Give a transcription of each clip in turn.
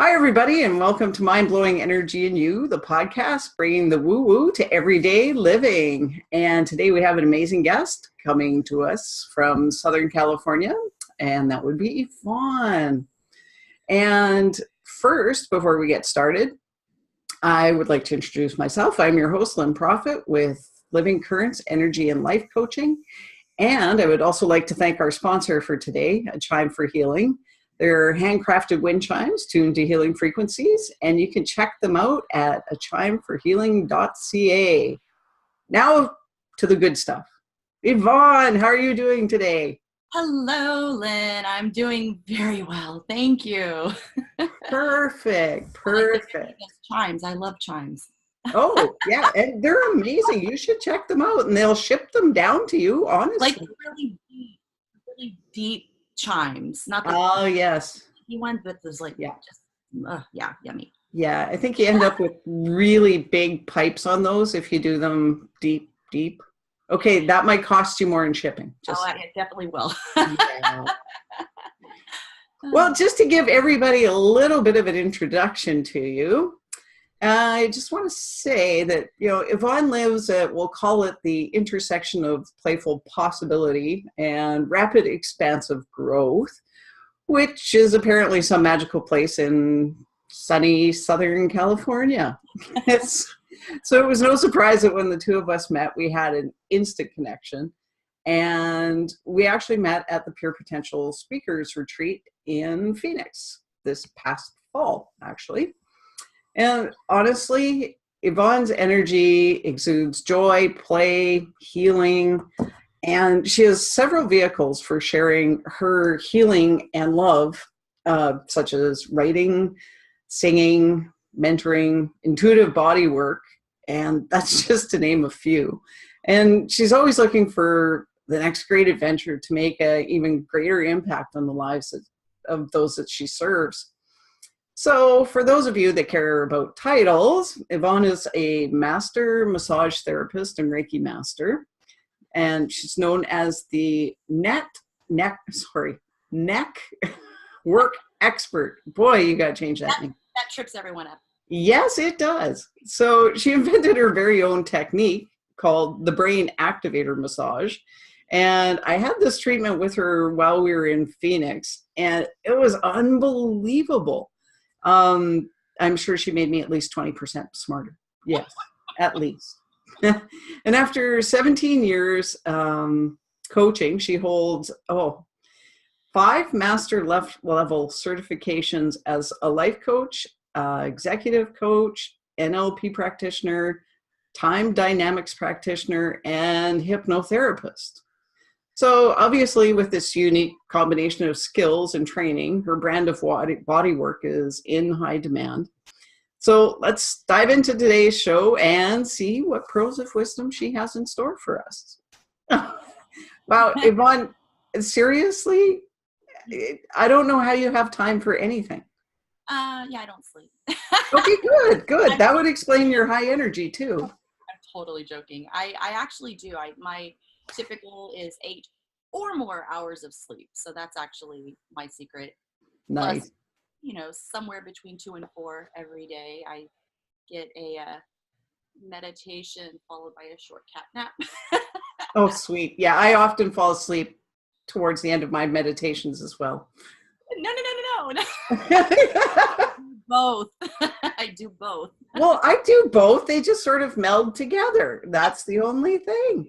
Hi, everybody, and welcome to Mind Blowing Energy in You, the podcast bringing the woo-woo to everyday living. And today we have an amazing guest coming to us from Southern California, and that would be Yvonne. And first, before we get started, I would like to introduce myself. I'm your host, Lynn Prophet, with Living Currents Energy and Life Coaching. And I would also like to thank our sponsor for today, A Chime for Healing. They're handcrafted wind chimes tuned to healing frequencies, and you can check them out at achimeforhealing.ca. Now to the good stuff. Yvonne, how are you doing today? Hello, Lynn. I'm doing very well. Thank you. Perfect. Chimes. I love chimes. Oh, yeah. And they're amazing. You should check them out, and they'll ship them down to you, honestly. Like really deep chimes. Not the yes. one, but there's like, yummy. Yeah, I think you end up with really big pipes on those if you do them deep. Okay, that might cost you more in shipping. It definitely will. Yeah. Well, just to give everybody a little bit of an introduction to you, I just want to say that, Yvonne lives at, we'll call it the intersection of playful possibility and rapid expansive growth, which is apparently some magical place in sunny Southern California. So it was no surprise that when the two of us met, we had an instant connection. And we actually met at the Pure Potential Speakers Retreat in Phoenix this past fall, actually. And honestly, Yvonne's energy exudes joy, play, healing, and she has several vehicles for sharing her healing and love, such as writing, singing, mentoring, intuitive body work, and that's just to name a few. And she's always looking for the next great adventure to make an even greater impact on the lives of those that she serves. So for those of you that care about titles, Yvonne is a master massage therapist and Reiki Master, and she's known as the neck work expert. Boy, you got to change that name. That trips everyone up. Yes, it does. So she invented her very own technique called the brain activator massage. And I had this treatment with her while we were in Phoenix, and it was unbelievable. I'm sure she made me at least 20% smarter. Yes, at least. And after 17 years coaching, she holds 5 master level certifications as a life coach, executive coach, NLP practitioner, Dynamics Practitioner, and hypnotherapist. So obviously with this unique combination of skills and training, her brand of body work is in high demand. So let's dive into today's show and see what pearls of wisdom she has in store for us. Wow, Yvonne, seriously, I don't know how you have time for anything. Yeah, I don't sleep. Okay, good. That would explain your high energy too. I'm totally joking. I actually do. My typical is 8 or more hours of sleep. So that's actually my secret. Nice. Plus, somewhere between 2 and 4 every day. I get a meditation followed by a short cat nap. Oh, sweet. Yeah, I often fall asleep towards the end of my meditations as well. No. Both. I do both. Well, I do both. They just sort of meld together. That's the only thing.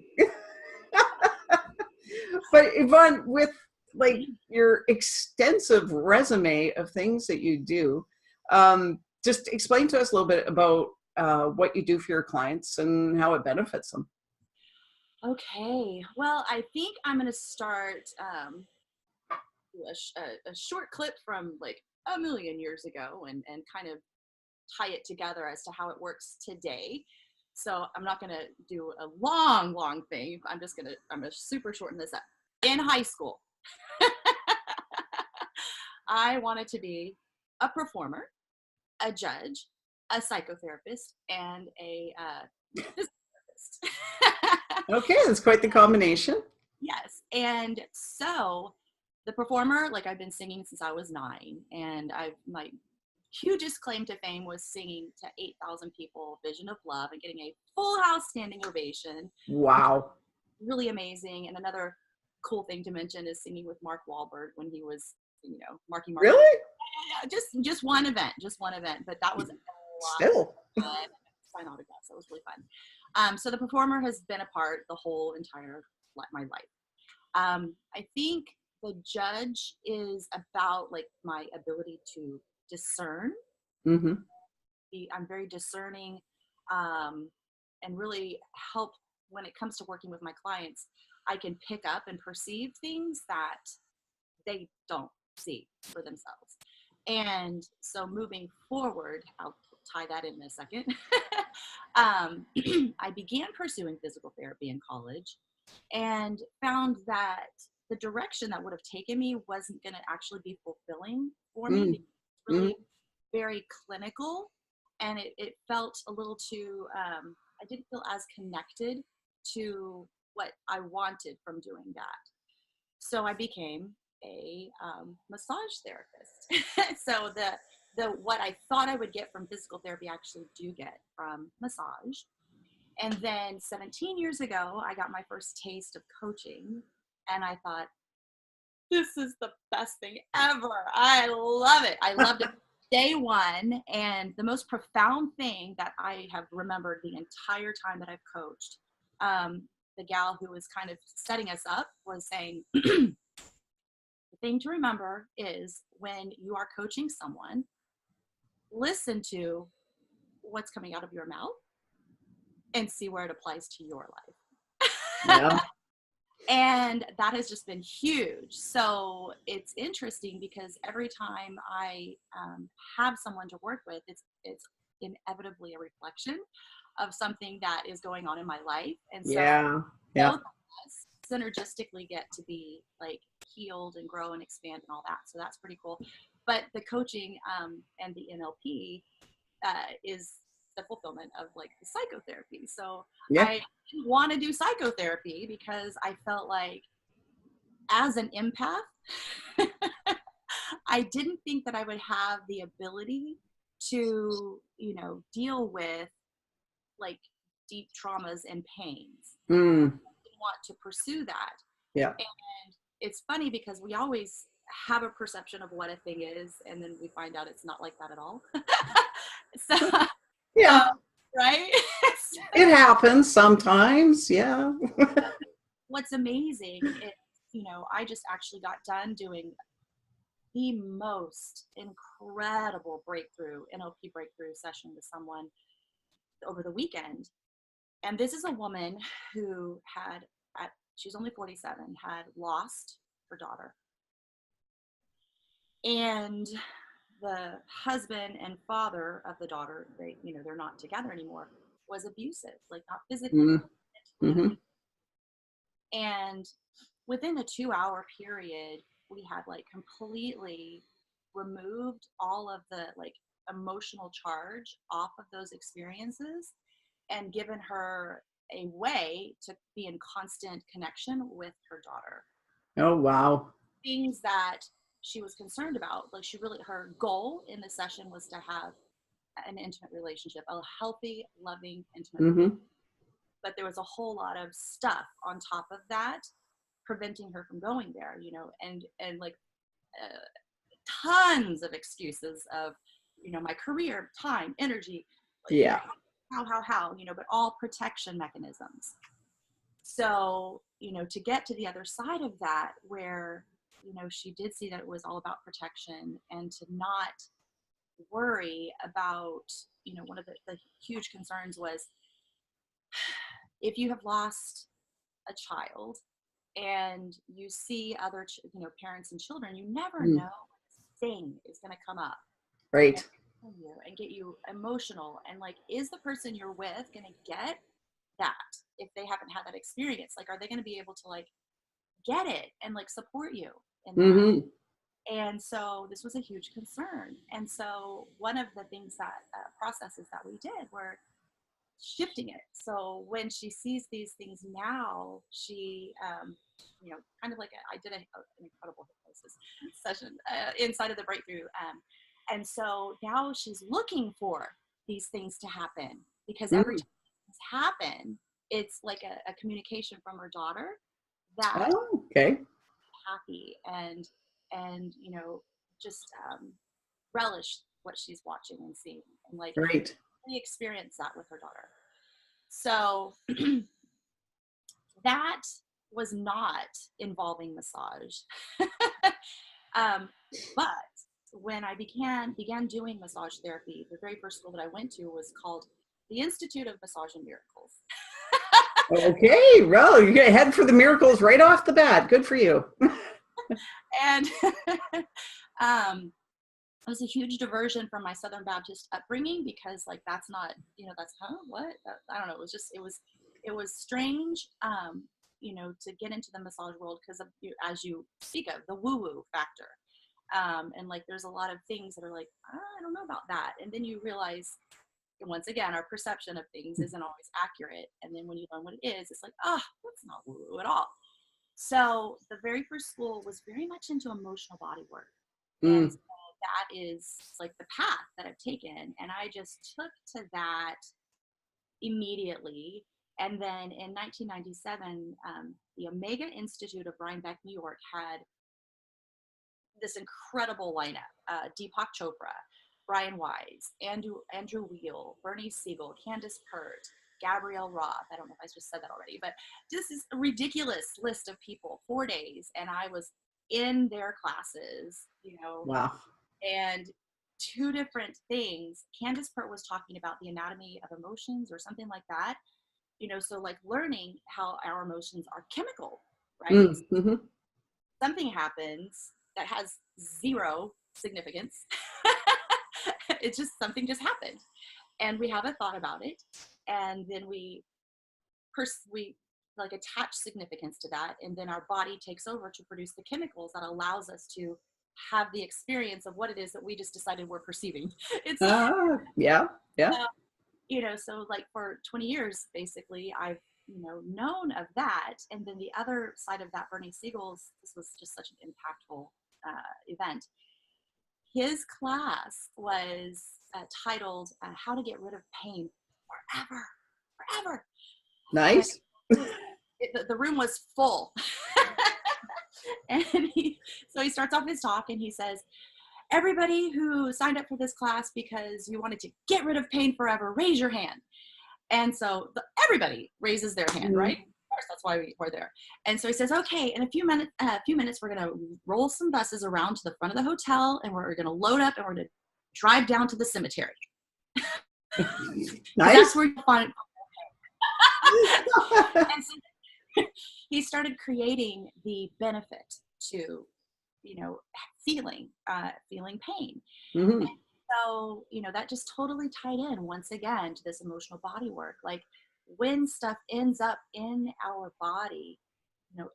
But Yvonne, with your extensive resume of things that you do, just explain to us a little bit about what you do for your clients and how it benefits them. Okay. Well, I think I'm going to start a short clip from like a million years ago and kind of tie it together as to how it works today. So I'm not going to do a long thing. I'm going to super shorten this up. In high school, I wanted to be a performer, a judge, a psychotherapist, and a physical therapist. Okay, that's quite the combination. Yes. And so the performer, like I've been singing since I was 9, and I've hugest claim to fame was singing to 8,000 people, Vision of Love, and getting a full house standing ovation. Wow. Really amazing. And another cool thing to mention is singing with Mark Wahlberg when he was, Marky Mark. Really? Yeah, just one event, but that was a lot Still. of fun. Sign autographs. That was really fun. So the performer has been a part the whole entire my life. I think the judge is about like my ability to discern. Mm-hmm. I'm very discerning, and really help when it comes to working with my clients. I can pick up and perceive things that they don't see for themselves. And so moving forward, I'll tie that in a second. I began pursuing physical therapy in college and found that the direction that would have taken me wasn't going to actually be fulfilling for me. It's really very clinical, and it felt a little too, I didn't feel as connected to what I wanted from doing that. So I became a massage therapist. So the what I thought I would get from physical therapy, I actually do get from massage. And then 17 years ago, I got my first taste of coaching, and I thought, this is the best thing ever. I love it. I loved it day one. And the most profound thing that I have remembered the entire time that I've coached, the gal who was kind of setting us up was saying, the thing to remember is when you are coaching someone, listen to what's coming out of your mouth and see where it applies to your life. Yeah. And that has just been huge. So it's interesting because every time I have someone to work with, it's inevitably a reflection of something that is going on in my life. And so both of us synergistically get to be like healed and grow and expand and all that. So that's pretty cool. But the coaching and the NLP is the fulfillment of like the psychotherapy. So I didn't want to do psychotherapy because I felt like as an empath, I didn't think that I would have the ability to, deal with like deep traumas and pains. I didn't want to pursue that. Yeah. And it's funny because we always have a perception of what a thing is, and then we find out it's not like that at all. So yeah. Right? It happens sometimes. Yeah. What's amazing is, I just actually got done doing the most incredible NLP breakthrough session with someone over the weekend. And this is a woman who she's only 47, had lost her daughter. And the husband and father of the daughter, they're not together anymore, was abusive, like not physically. And within a 2-hour period, we had like completely removed all of the like emotional charge off of those experiences and given her a way to be in constant connection with her daughter. Oh, wow. Things that she was concerned about, like her goal in the session was to have an intimate relationship, a healthy, loving, intimate relationship. But there was a whole lot of stuff on top of that preventing her from going there, and like tons of excuses of, my career, time, energy, like, how, but all protection mechanisms. So, to get to the other side of that, where, she did see that it was all about protection and to not worry about, one of the huge concerns was if you have lost a child and you see other, parents and children, you never know what thing is going to come up. Right. And get you emotional. And like, is the person you're with going to get that if they haven't had that experience? Like, are they going to be able to like get it and like support you in that? And so this was a huge concern. And so one of the things that processes that we did were shifting it. So when she sees these things now, she, kind of like I did an incredible hypnosis session inside of the breakthrough. And so now she's looking for these things to happen, because every Mm. time things happen, it's like a communication from her daughter that Oh, okay. happy and just relish what she's watching and seeing, and like Right. really experience that with her daughter. So that was not involving massage. But when I began doing massage therapy, the very first school that I went to was called the Institute of Massage and Miracles. Okay, well, you get head for the miracles right off the bat. Good for you. And it was a huge diversion from my Southern Baptist upbringing, because like that's not, that's what I don't know. It was strange, to get into the massage world because of, as you speak of, the woo-woo factor. And like there's a lot of things that are like, I don't know about that. And then you realize, once again, our perception of things isn't always accurate. And then when you learn what it is, it's like, that's not woo-woo at all. So the very first school was very much into emotional body work. And so that is like the path that I've taken. And I just took to that immediately. And then in 1997, the Omega Institute of Rhinebeck, New York had this incredible lineup: Deepak Chopra, Brian Wise, Andrew Weil, Bernie Siegel, Candace Pert, Gabrielle Roth. I don't know if I just said that already, but this is a ridiculous list of people, 4 days. And I was in their classes, Wow. and two different things. Candace Pert was talking about the anatomy of emotions or something like that, so like learning how our emotions are chemical, right? Mm-hmm. Something happens that has zero significance. It's just something just happened, and we have a thought about it, and then we like attach significance to that, and then our body takes over to produce the chemicals that allows us to have the experience of what it is that we just decided we're perceiving. It's Yeah. so like for 20 years basically I've known of that. And then the other side of that, Bernie Siegel's, this was just such an impactful event. His class was titled How to Get Rid of Pain Forever. Nice. The room was full. And so he starts off his talk and he says, everybody who signed up for this class because you wanted to get rid of pain forever, raise your hand. And so everybody raises their hand, right? Of course, that's why we're there. And so he says, okay, in a few minutes, we're going to roll some buses around to the front of the hotel, and we're going to load up, and we're going to drive down to the cemetery. Nice. That's where you find it. And so he started creating the benefit to, feeling pain. Mm-hmm. And so, that just totally tied in once again to this emotional body work. Like when stuff ends up in our body,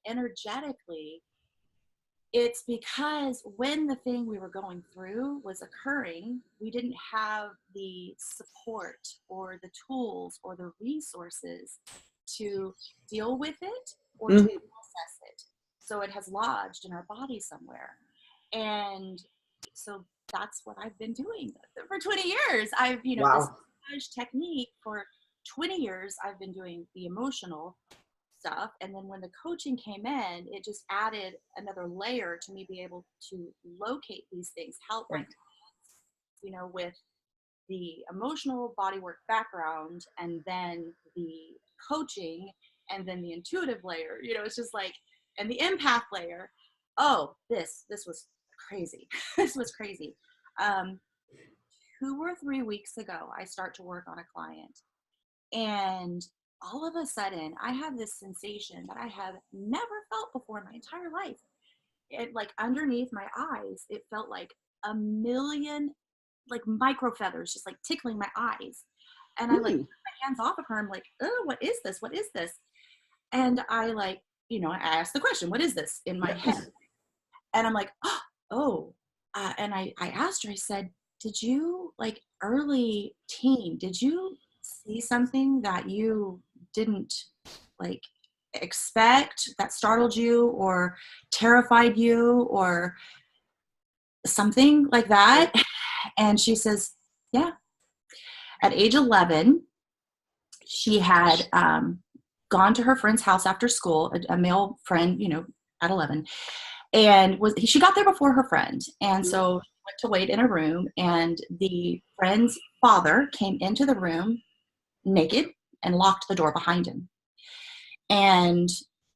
energetically, it's because when the thing we were going through was occurring, we didn't have the support or the tools or the resources to deal with it or to process it. So it has lodged in our body somewhere. And so that's what I've been doing for 20 years. I've, this massage technique for 20 years, I've been doing the emotional stuff. And then when the coaching came in, it just added another layer to me be able to locate these things, help my clients, with the emotional bodywork background, and then the coaching, and then the intuitive layer, it's just like, and the empath layer. Oh, this was crazy. This was crazy. 2 or 3 weeks ago, I start to work on a client, and all of a sudden I have this sensation that I have never felt before in my entire life. It, like underneath my eyes, it felt like a million like micro feathers just like tickling my eyes. And I like put my hands off of her. I'm like, oh, what is this? What is this? And I like, I asked the question, what is this, in my head? And I'm like, and I asked her, I said, did you, like early teen, did you see something that you didn't like expect, that startled you or terrified you or something like that? And she says, yeah. At age 11, she had gone to her friend's house after school, a male friend, at 11, and she got there before her friend. And so she went to wait in a room, and the friend's father came into the room naked and locked the door behind him. And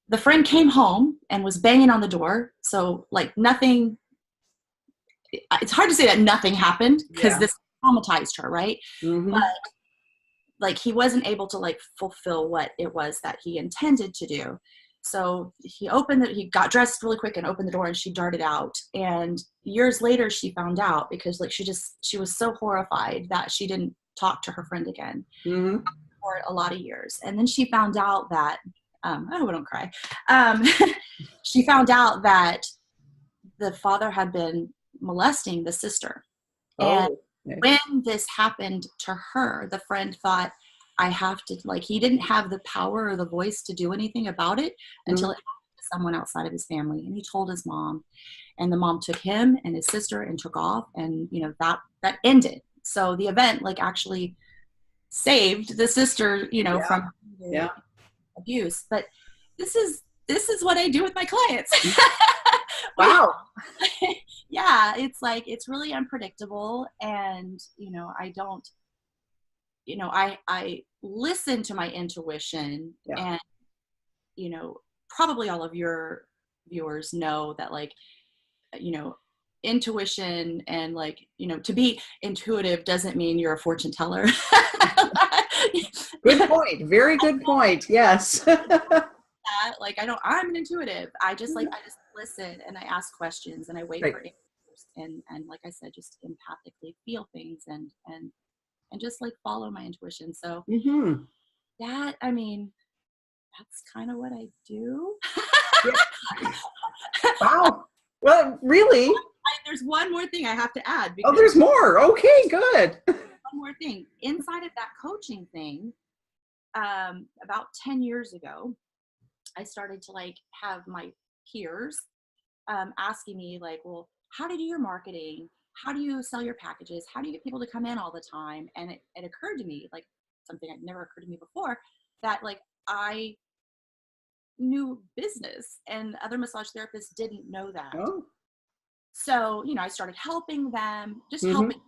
the friend came home and was banging on the door. So like nothing, it's hard to say that nothing happened because this traumatized her, right? But like he wasn't able to like fulfill what it was that he intended to do. So he got dressed really quick and opened the door, and she darted out. And years later she found out, because like she was so horrified that she didn't talk to her friend again for a lot of years. And then she found out that I hope I don't cry. She found out that the father had been molesting the sister. And when this happened to her, the friend thought, I have to, like, he didn't have the power or the voice to do anything about it until it happened to someone outside of his family. And he told his mom, and the mom took him and his sister and took off, and that ended. So the event like actually saved the sister, from abuse. But this is what I do with my clients. Wow. Yeah, it's like, it's really unpredictable. And, I don't, I listen to my intuition, and, probably all of your viewers know that, like, intuition and like, to be intuitive doesn't mean you're a fortune teller. Good point. Very good point. Yes. Like, I'm an intuitive. I just listen, and I ask questions, and I wait for answers, and like I said, just empathically feel things, and just like follow my intuition. So that, I mean, that's kind of what I do. Wow. Well, really? There's one more thing I have to add. Oh, there's more. Okay, good. One more thing. Inside of that coaching thing, about 10 years ago, I started to like have my peers asking me like, well, how do you do your marketing? How do you sell your packages? How do you get people to come in all the time? And it occurred to me, like something that never occurred to me before, that like I knew business and other massage therapists didn't know that. Oh. So, I started helping them, just helping.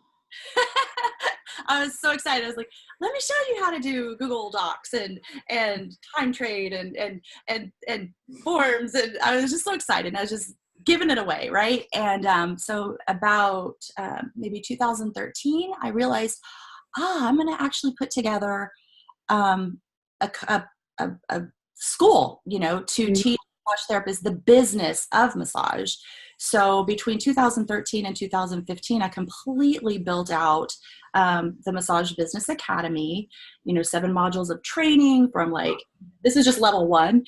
I was so excited. I was like, let me show you how to do Google Docs and time trade and forms. And I was just so excited. I was just giving it away. Right. And so about maybe 2013, I realized, I'm going to actually put together a school, to teach massage therapists the business of massage. So between 2013 and 2015, I completely built out the Massage Business Academy, 7 modules of training from like, this is just level 1,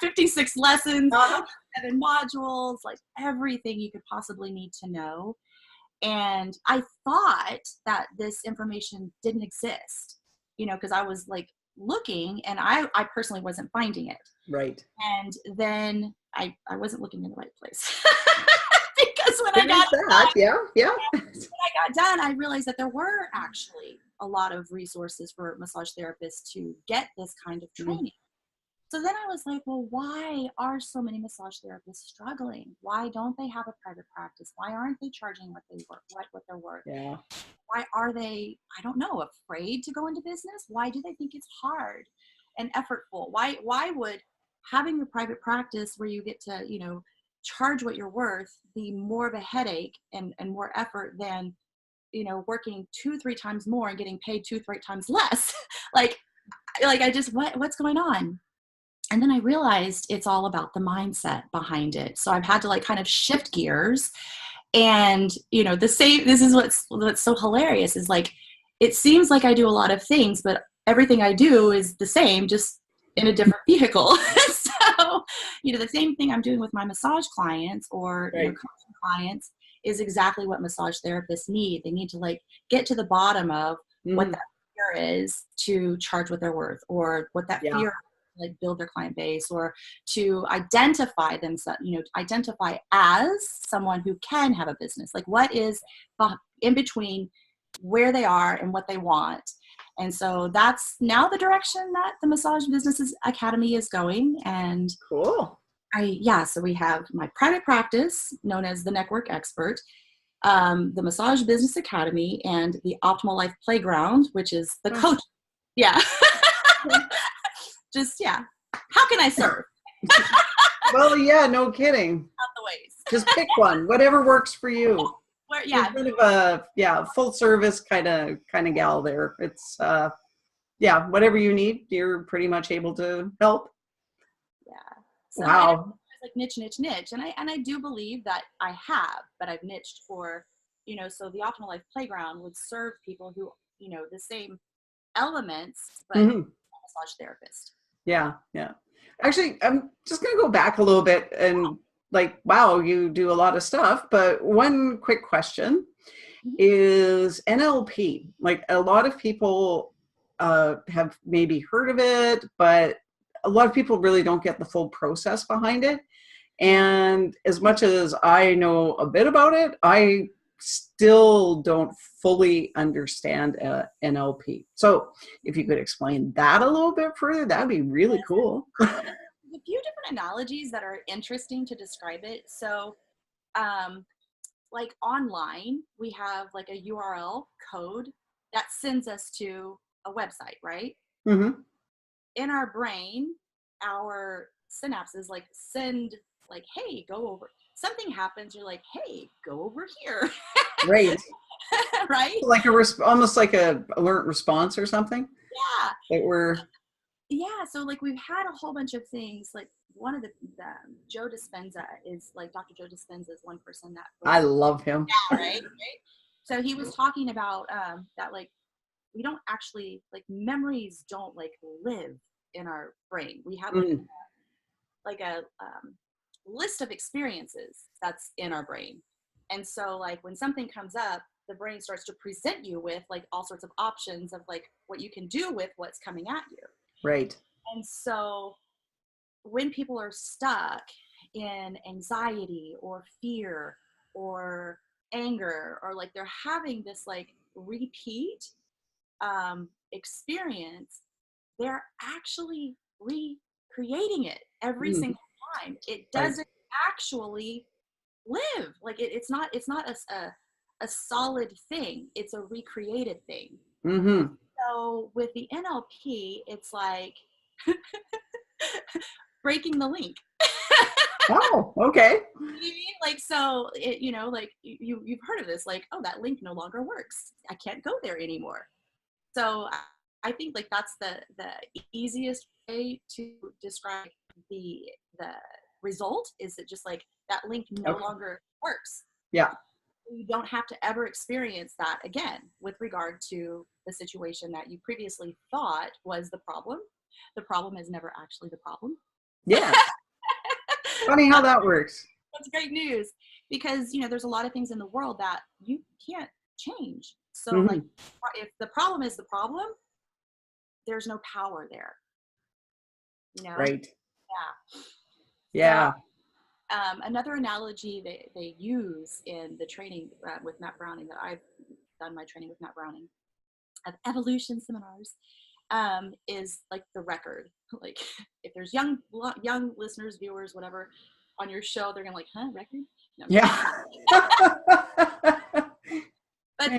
56 lessons, 7 modules, like everything you could possibly need to know. And I thought that this information didn't exist, because I was like looking, and I personally wasn't finding it. Right. And then I wasn't looking in the right place. Because when I got done, I realized that there were actually a lot of resources for massage therapists to get this kind of training. So then I was like, well, why are so many massage therapists struggling? Why don't they have a private practice? Why aren't they charging what they're worth? Yeah. Why are they, I don't know, afraid to go into business? Why do they think it's hard and effortful? Why would having a private practice where you get to, charge what you're worth be more of a headache and more effort than, working 2-3 times more and getting paid 2-3 times less? like I just, what's going on? And then I realized it's all about the mindset behind it. So I've had to like kind of shift gears. And, this is what's so hilarious is like, it seems like I do a lot of things, but everything I do is the same, just in a different vehicle. So, the same thing I'm doing with my massage clients or coaching clients is exactly what massage therapists need. They need to like get to the bottom of what that fear is to charge what they're worth, or what that fear like build their client base, or to identify themselves, identify as someone who can have a business. Like what is in between where they are and what they want. And so that's now the direction that the Massage Businesses Academy is going. And Cool. So we have my private practice known as the Network Expert, the Massage Business Academy, and the Optimal Life Playground, which is the coach. Yeah. How can I serve? Well, yeah, no kidding. Out the ways. Just pick one, whatever works for you. You're kind of a full service kind of gal there. It's whatever you need, you're pretty much able to help. Yeah. So wow. Like niche, and I do believe that I have, but I've niched for, so the Optimal Life Playground would serve people who, the same elements, but a massage therapist. Yeah. Actually, I'm just going to go back a little bit and wow, you do a lot of stuff, but one quick question is NLP. Like a lot of people have maybe heard of it, but a lot of people really don't get the full process behind it. And as much as I know a bit about it, I still don't fully understand NLP. So if you could explain that a little bit further, that'd be really cool. A few different analogies that are interesting to describe it. So like online, we have like a URL code that sends us to a website, right? Mm-hmm. In our brain, our synapses like send like, hey, go over. Something happens, you're like, hey, go over here. Right. Right? Like almost like a alert response or something. Yeah. Yeah, so like we've had a whole bunch of things. Like one of the Joe Dispenza is like Dr. Joe Dispenza is one person that I love him. Yeah, right. So he was talking about that like we don't actually like memories don't like live in our brain. We have like a list of experiences that's in our brain. And so like when something comes up, the brain starts to present you with like all sorts of options of like what you can do with what's coming at you. Right. And so when people are stuck in anxiety or fear or anger, or like they're having this like repeat experience, they're actually recreating it every single time. It doesn't actually live. Like it's not a solid thing. It's a recreated thing. Mm-hmm. So with the NLP, it's like breaking the link. Oh, okay. You know what I mean? Like, so it, like you've heard of this, like, oh, that link no longer works. I can't go there anymore. So I think like that's the easiest way to describe the result, is that just like that link no longer works. Yeah. You don't have to ever experience that again with regard to the situation that you previously thought was the problem. The problem is never actually the problem. Yeah. Funny how that works. That's great news, because there's a lot of things in the world that you can't change. So like if the problem is the problem, there's no power there. Right. Yeah. So, another analogy they use in the training with Matt Browning, that I've done my training with Matt Browning of evolution seminars, is like the record. Like if there's young listeners, viewers, whatever, on your show, they're gonna like, huh, record? No, yeah. But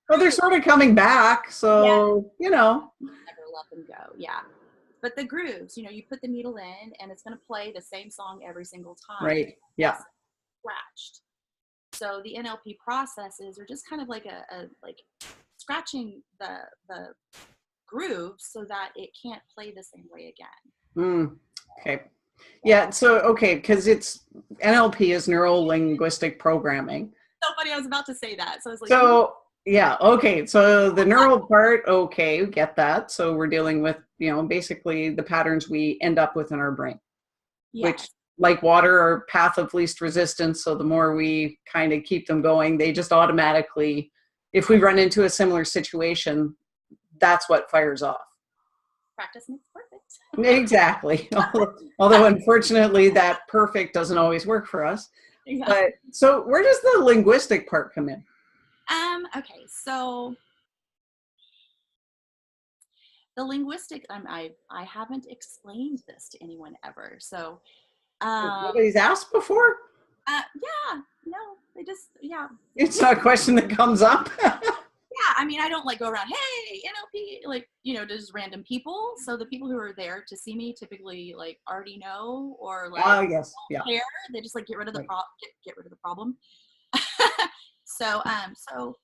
well, they're sort of coming back, so never let them go. Yeah. But the grooves, you put the needle in and it's going to play the same song every single time. Right. Yeah. Scratched. So the NLP processes are just kind of like a like scratching the groove so that it can't play the same way again. Okay. Yeah. So, because it's NLP is neuro-linguistic programming. So funny. I was about to say that. So I was like, yeah. Okay. So the neural part, okay, get that. So we're dealing with, basically the patterns we end up with in our brain, which, like water, are path of least resistance. So the more we kind of keep them going, they just automatically, if we run into a similar situation, that's what fires off. Practice makes perfect. Exactly. Although unfortunately that perfect doesn't always work for us. Exactly. But so where does the linguistic part come in? Okay, so the linguistic, I haven't explained this to anyone ever. So, Nobody's asked before? yeah, no, they just, yeah. It's not a question that comes up. Yeah, I mean, I don't like go around, hey, NLP, like, just random people. So the people who are there to see me typically like already know or like Oh, yes. Yeah. don't care. They just like get rid of the Right. get rid of the problem. So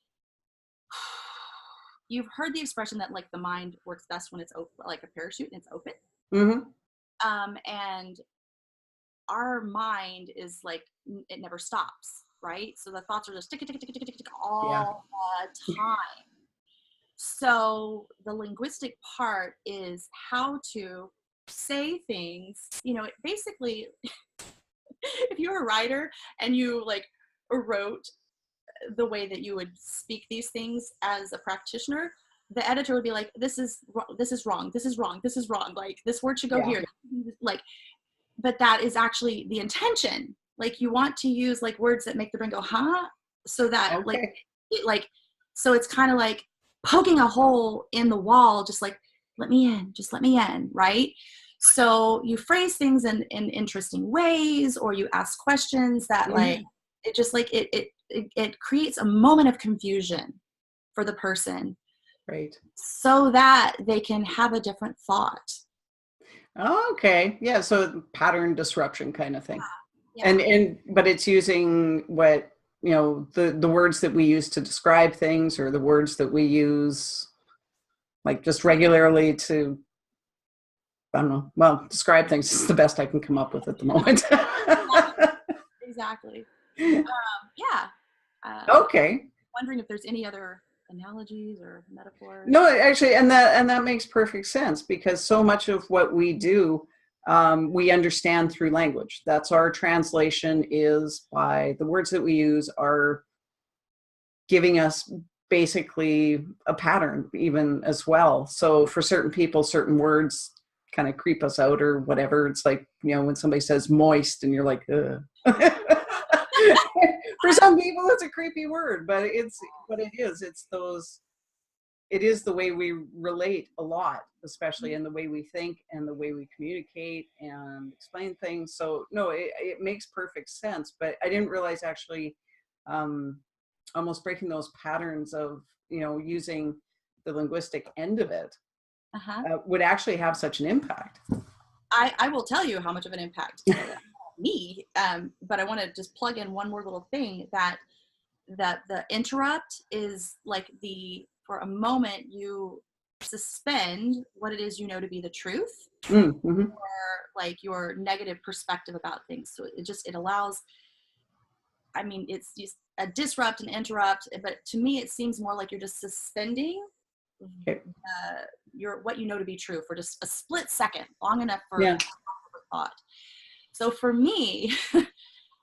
you've heard the expression that like the mind works best when it's open, like a parachute and it's open. Mm-hmm. And our mind is like it never stops, right? So the thoughts are just tick, tick, tick, tick, tick, tick, tick, Yeah. all the time. So the linguistic part is how to say things, basically, if you're a writer and you like wrote the way that you would speak these things as a practitioner, the editor would be like, this is wrong, this is wrong, this is wrong, this is wrong, like this word should go here. Like, but that is actually the intention. Like you want to use like words that make the brain go, huh? So that so it's kind of like poking a hole in the wall, just like, let me in, just let me in, right? So you phrase things in interesting ways, or you ask questions that like, it just like, it creates a moment of confusion for the person. Right. So that they can have a different thought. Okay. Yeah. So pattern disruption kind of thing. Yeah. But it's using what, the words that we use to describe things, or the words that we use like just regularly to, I don't know, well, describe things is the best I can come up with at the moment. Exactly. Yeah. Okay. Wondering if there's any other analogies or metaphors. No, actually, and that makes perfect sense, because so much of what we do, we understand through language. That's our translation, is by the words that we use are giving us basically a pattern even as well. So for certain people, certain words kind of creep us out or whatever. It's like, when somebody says moist and you're like, ugh. For some people, it's a creepy word, but it's what it is. It is the way we relate a lot, especially in the way we think and the way we communicate and explain things. So no, it makes perfect sense, but I didn't realize actually, almost breaking those patterns of, using the linguistic end of it would actually have such an impact. I will tell you how much of an impact me, but I want to just plug in one more little thing, that the interrupt is like for a moment you suspend what it is to be the truth, Mm-hmm. or like your negative perspective about things. So it allows, I mean, it's just a disrupt and interrupt, but to me it seems more like you're just suspending what to be true for just a split second, long enough for thought. So for me,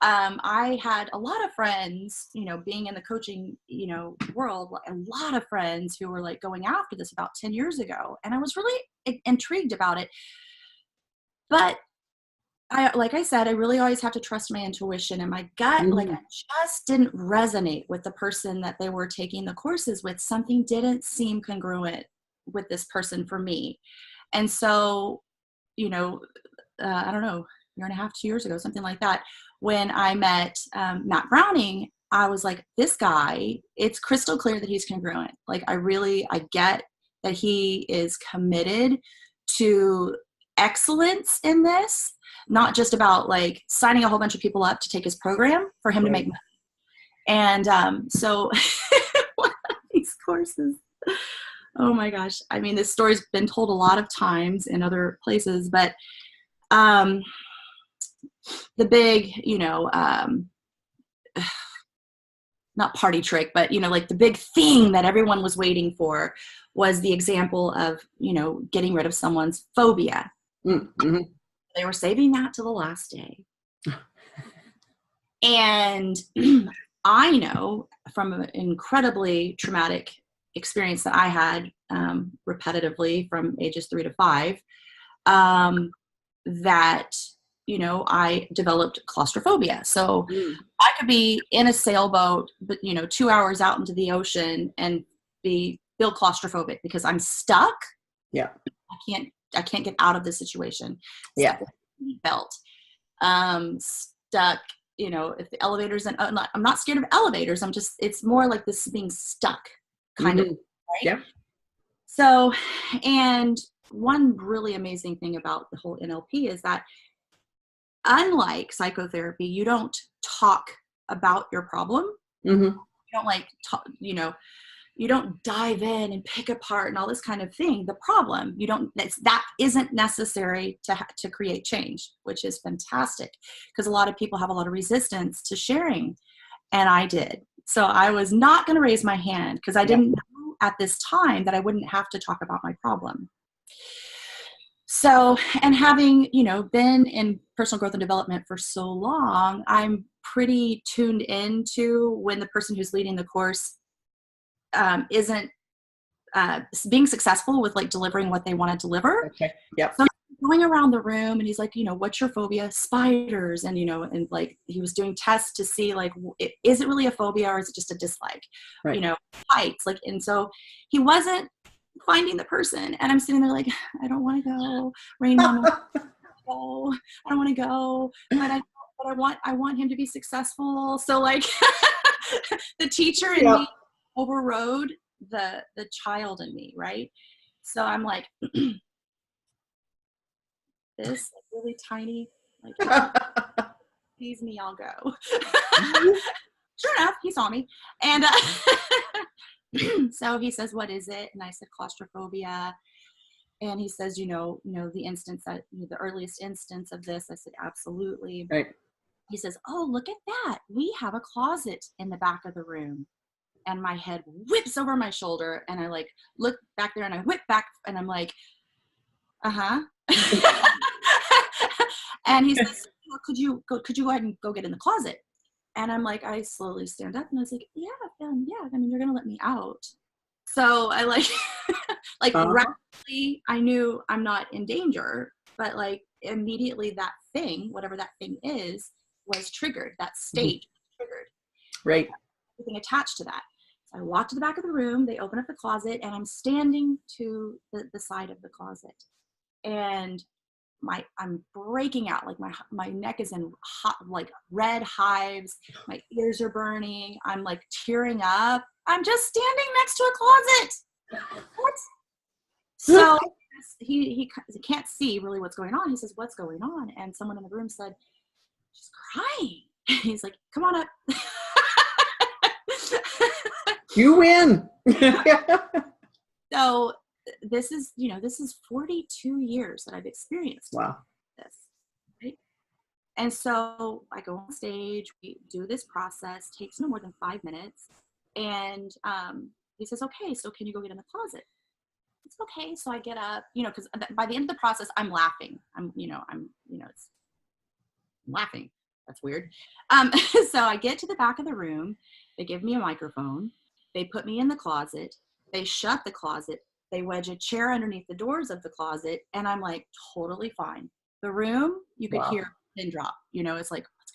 I had a lot of friends, being in the coaching, world, a lot of friends who were like going after this about 10 years ago. And I was really intrigued about it. But like I said, I really always have to trust my intuition and my gut. Mm-hmm. Like I just didn't resonate with the person that they were taking the courses with. Something didn't seem congruent with this person for me. And so, I don't know, year and a half, 2 years ago, something like that, when I met Matt Browning, I was like, this guy, it's crystal clear that he's congruent. Like I get that he is committed to excellence in this, not just about like signing a whole bunch of people up to take his program for him to make money. And so one of these courses, oh my gosh, I mean, this story's been told a lot of times in other places, but the big, not party trick, but, like the big thing that everyone was waiting for was the example of, getting rid of someone's phobia. Mm-hmm. They were saving that to the last day. And I know from an incredibly traumatic experience that I had repetitively from ages 3 to 5, that, you know, I developed claustrophobia. So Mm. I could be in a sailboat, but, you know, 2 hours out into the ocean and feel claustrophobic because I'm stuck. Yeah. I can't get out of this situation. Yeah. Stuck with a belt. Stuck, you know, if the elevators, and I'm not scared of elevators. It's more like this being stuck kind of, right? Yeah. So, and one really amazing thing about the whole NLP is that unlike psychotherapy, you don't talk about your problem. Mm-hmm. You don't like, you know, you don't dive in and pick apart and all this kind of thing. The problem, that isn't necessary to create change, which is fantastic because a lot of people have a lot of resistance to sharing. And I did. So I was not going to raise my hand because I didn't know at this time that I wouldn't have to talk about my problem. So, and having, you know, been in personal growth and development for so long, I'm pretty tuned into when the person who's leading the course isn't being successful with like delivering what they want to deliver. Okay. Yep. So I'm going around the room and he's like, you know, what's your phobia? Spiders. And, you know, and like he was doing tests to see like, is it really a phobia or is it just a dislike? Right. You know, heights. Like, and so he wasn't finding the person. And I'm sitting there like, I don't want to go. Rain Mama, I don't want to go. But I want him to be successful. So like the teacher in me overrode the child in me, right? So I'm like, this really tiny, like, tease me, I'll go. Sure enough, he saw me, and so he says, "What is it?" And I said, "Claustrophobia." And he says, "You know, the instance that the earliest instance of this." I said, "Absolutely." Right. He says, "Oh, look at that! We have a closet in the back of the room." And my head whips over my shoulder, and I like look back there, and I whip back, and I'm like, "Uh-huh." And he says, could you go ahead and go get in the closet? And I'm like, I slowly stand up, and I was like, yeah, I mean, you're gonna let me out. So I like, like rapidly, I knew I'm not in danger, but like immediately that thing, whatever that thing is, was triggered. That state triggered. Right. Everything attached to that. So I walk to the back of the room. They open up the closet, and I'm standing to the side of the closet, and I'm breaking out. Like my neck is in hot, like red hives. My ears are burning. I'm like tearing up. I'm just standing next to a closet. What? So he can't see really what's going on. He says, "What's going on?" And someone in the room said, "She's crying." He's like, "Come on up." You win. So this is 42 years that I've experienced this, right? And so I go on stage, we do this process, takes no more than 5 minutes. And he says, "Okay, so can you go get in the closet?" It's okay. So I get up, because by the end of the process, I'm laughing. I'm laughing. That's weird. So I get to the back of the room. They give me a microphone. They put me in the closet. They shut the closet. They wedge a chair underneath the doors of the closet. And I'm like, totally fine. The room, you could hear a pin drop. It's like, what's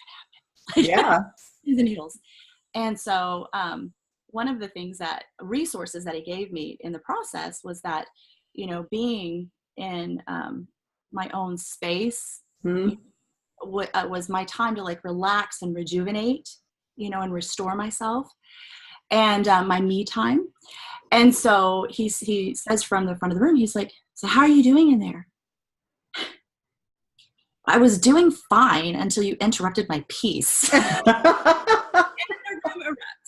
going to happen? Yeah. Pins and needles. And so one of the resources that he gave me in the process was that, being in my own space was my time to like relax and rejuvenate, and restore myself, and my me time. And so he says from the front of the room, he's like, "So how are you doing in there?" I was doing fine until you interrupted my piece.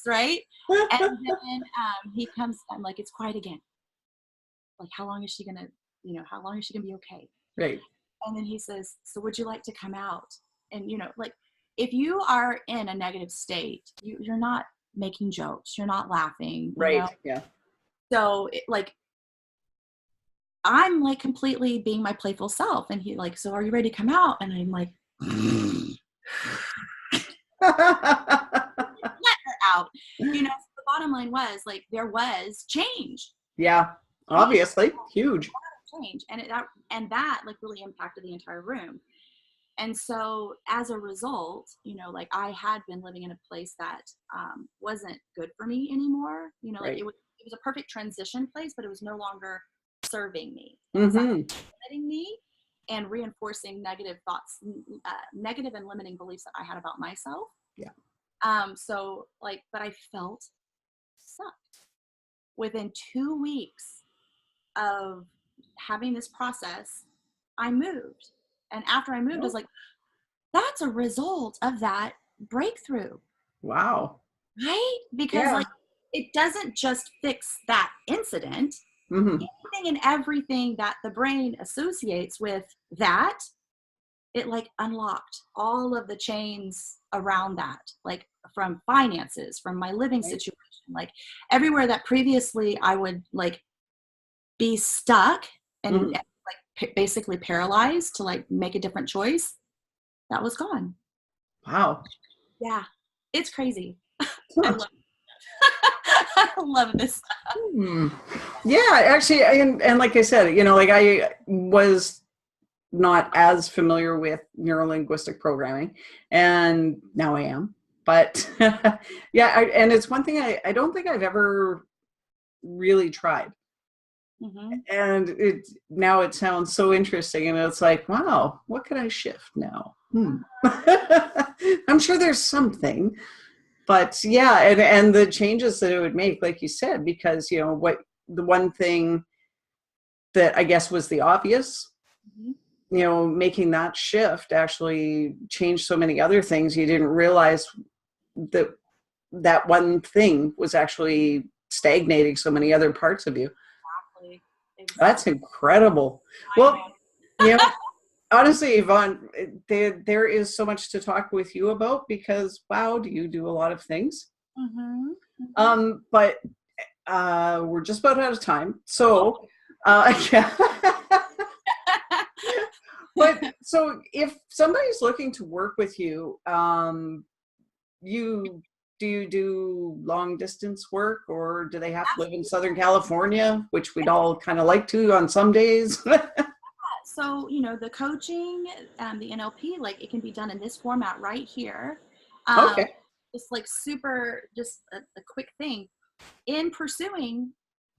Right? And then he comes, I'm like, "It's quiet again." Like, how long is she gonna be okay? Right. And then he says, "So would you like to come out?" And, like, if you are in a negative state, you're not making jokes, you're not laughing. Right. Yeah. So I'm like completely being my playful self. And he like, "So are you ready to come out?" And I'm like, let her out. So the bottom line was like, there was change. Yeah. Obviously. Huge. change. And that like really impacted the entire room. And so as a result, like I had been living in a place that wasn't good for me anymore. Like Right. it was a perfect transition place, but it was no longer serving me. It Mm-hmm. was actually limiting me and reinforcing negative thoughts, negative and limiting beliefs that I had about myself. Yeah. So like, but I felt sucked. Within 2 weeks of having this process, I moved. And after I moved, I was like, that's a result of that breakthrough. Wow. Right? Because Yeah. like, it doesn't just fix that incident. Mm-hmm. Anything and everything that the brain associates with that, it like unlocked all of the chains around that, like from finances, from my living situation, like everywhere that previously I would like be stuck and like basically paralyzed to like make a different choice, that was gone. Wow. Yeah, it's crazy. I love I love this. Yeah, actually, and like I said, like I was not as familiar with neurolinguistic programming, and now I am. But yeah, and it's one thing I don't think I've ever really tried. Mm-hmm. And now it sounds so interesting, and it's like, wow, what could I shift now? I'm sure there's something. But yeah, and the changes that it would make, like you said, because what the one thing that I guess was the obvious, making that shift actually changed so many other things. You didn't realize that that one thing was actually stagnating so many other parts of you. Exactly. That's incredible. Well, honestly, Yvonne, there is so much to talk with you about because, wow, do you do a lot of things. But we're just about out of time. So, yeah. But so if somebody's looking to work with you, do you do long distance work, or do they have to live in Southern California, which we'd all kind of like to on some days? So, the coaching, the NLP, like it can be done in this format right here. Okay. It's like just a quick thing. In pursuing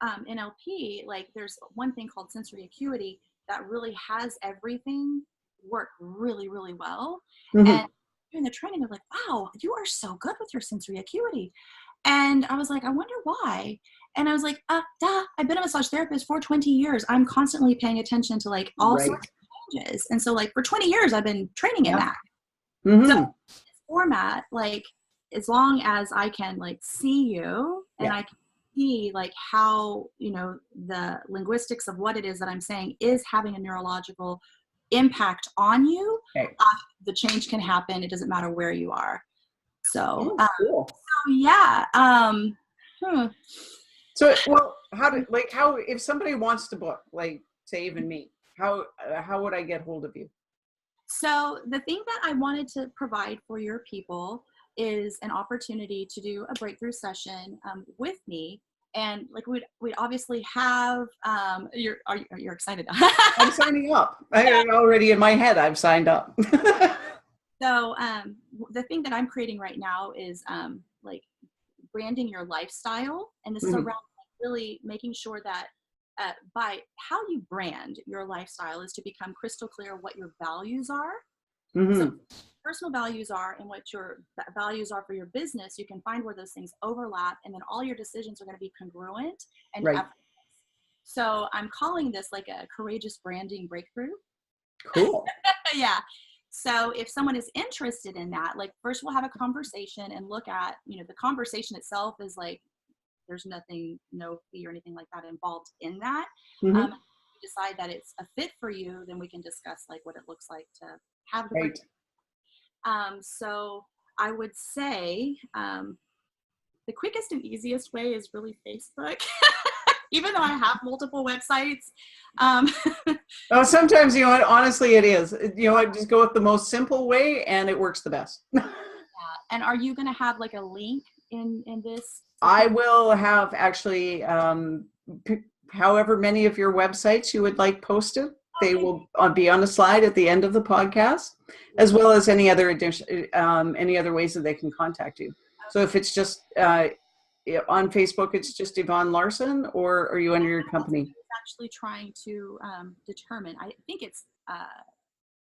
NLP, like there's one thing called sensory acuity that really has everything work really, really well. And during the training, they're like, wow, you are so good with your sensory acuity. And I was like, I wonder why. And I was like, I've been a massage therapist for 20 years. I'm constantly paying attention to like all sorts of changes. And so like for 20 years, I've been training in that. So this format, like as long as I can like see you and I can see like how, the linguistics of what it is that I'm saying is having a neurological impact on you, the change can happen. It doesn't matter where you are. So, cool. So yeah. So, well, how if somebody wants to book, like say even me, how would I get hold of you? So the thing that I wanted to provide for your people is an opportunity to do a breakthrough session with me. And like we'd obviously have you're excited. I'm signing up. I already in my head I've signed up. So the thing that I'm creating right now is like branding your lifestyle, and this is around really making sure that by how you brand your lifestyle is to become crystal clear what your values are. So personal values are and what your values are for your business. You can find where those things overlap, and then all your decisions are going to be congruent and effortless. So I'm calling this like a courageous branding breakthrough. Cool. Yeah. So if someone is interested in that, like first we'll have a conversation and look at, the conversation itself is like, there's nothing, no fee or anything like that involved in that. If you decide that it's a fit for you, then we can discuss like what it looks like to have the breakthrough. So I would say the quickest and easiest way is really Facebook. Even though I have multiple websites. Oh, sometimes, honestly it is. I just go with the most simple way and it works the best. Yeah. And are you going to have like a link in this? I will have actually however many of your websites you would like posted. They will be on a slide at the end of the podcast, as well as any other any other ways that they can contact you. So if it's just on Facebook, it's just Yvonne Larson, or are you under your company? I'm actually trying to determine. I think it's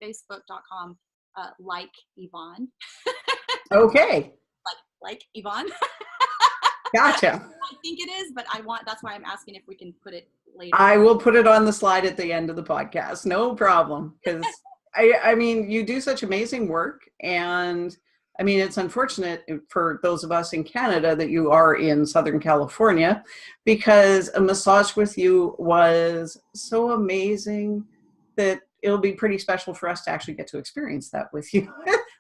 facebook.com like Yvonne. Okay. Like Yvonne. Gotcha. I think it is, but that's why I'm asking if we can put it later. I will put it on the slide at the end of the podcast. No problem. Because I mean, you do such amazing work, and I mean, it's unfortunate for those of us in Canada that you are in Southern California, because a massage with you was so amazing that it'll be pretty special for us to actually get to experience that with you.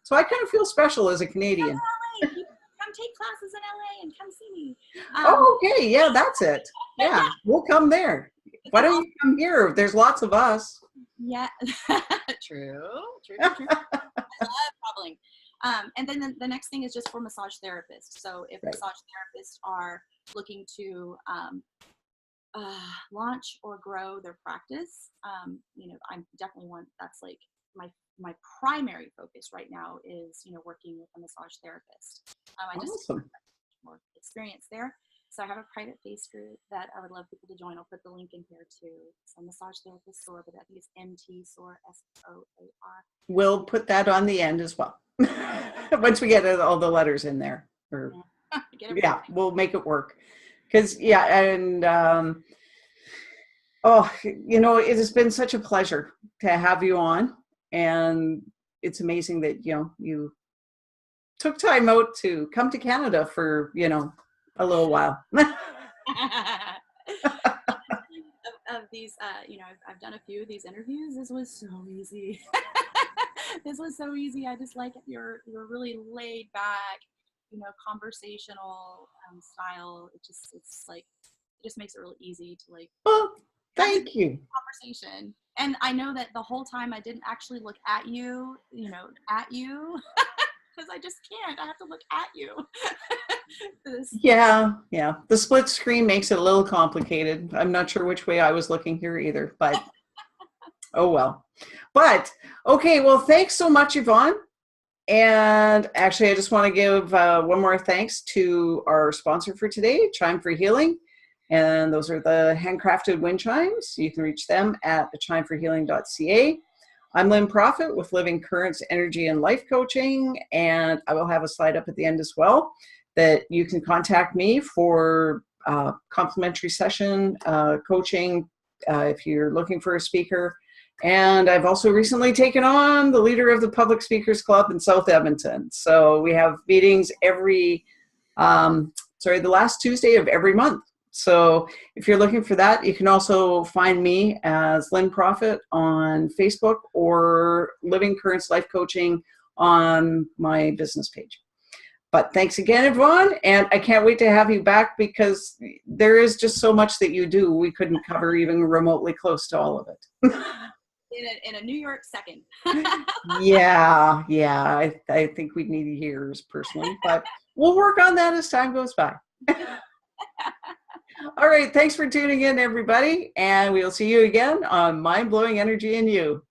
So I kind of feel special as a Canadian. Come take classes in LA and come see me. Okay, yeah, that's it. Yeah, we'll come there. Why don't you come here? There's lots of us. Yeah, true. I love traveling. And then the next thing is just for massage therapists. So if massage therapists are looking to launch or grow their practice, I definitely want, that's like my primary focus right now is, working with a massage therapist. I just have more experience there. So I have a private face group that I would love people to join. I'll put the link in here too. So massage therapist SOAR, but I think it's MT SOAR, SOAR. We'll put that on the end as well. Once we get all the letters in there. Yeah, we'll make it work. Because, and it has been such a pleasure to have you on. And it's amazing that, you took time out to come to Canada for, a little while. of these, I've done a few of these interviews. This was so easy. This was so easy. I just like you're really laid back, conversational style. It just makes it really easy to Well, thank you. Conversation. And I know that the whole time I didn't actually look at you, because I just can't. I have to look at you. Yeah. The split screen makes it a little complicated. I'm not sure which way I was looking here either, but oh well. But okay, well, thanks so much, Yvonne. And actually, I just want to give one more thanks to our sponsor for today, Chime for Healing. And those are the handcrafted wind chimes. You can reach them at chimeforhealing.ca. I'm Lynn Prophet with Living Currents Energy and Life Coaching, and I will have a slide up at the end as well that you can contact me for complimentary session coaching if you're looking for a speaker. And I've also recently taken on the leader of the Public Speakers Club in South Edmonton. So we have meetings the last Tuesday of every month. So if you're looking for that, you can also find me as Lynn Prophet on Facebook or Living Currents Life Coaching on my business page. But thanks again, Yvonne, and I can't wait to have you back because there is just so much that you do. We couldn't cover even remotely close to all of it. In a New York second. Yeah. I think we need years personally, but we'll work on that as time goes by. All right. Thanks for tuning in, everybody. And we'll see you again on Mind Blowing Energy and You.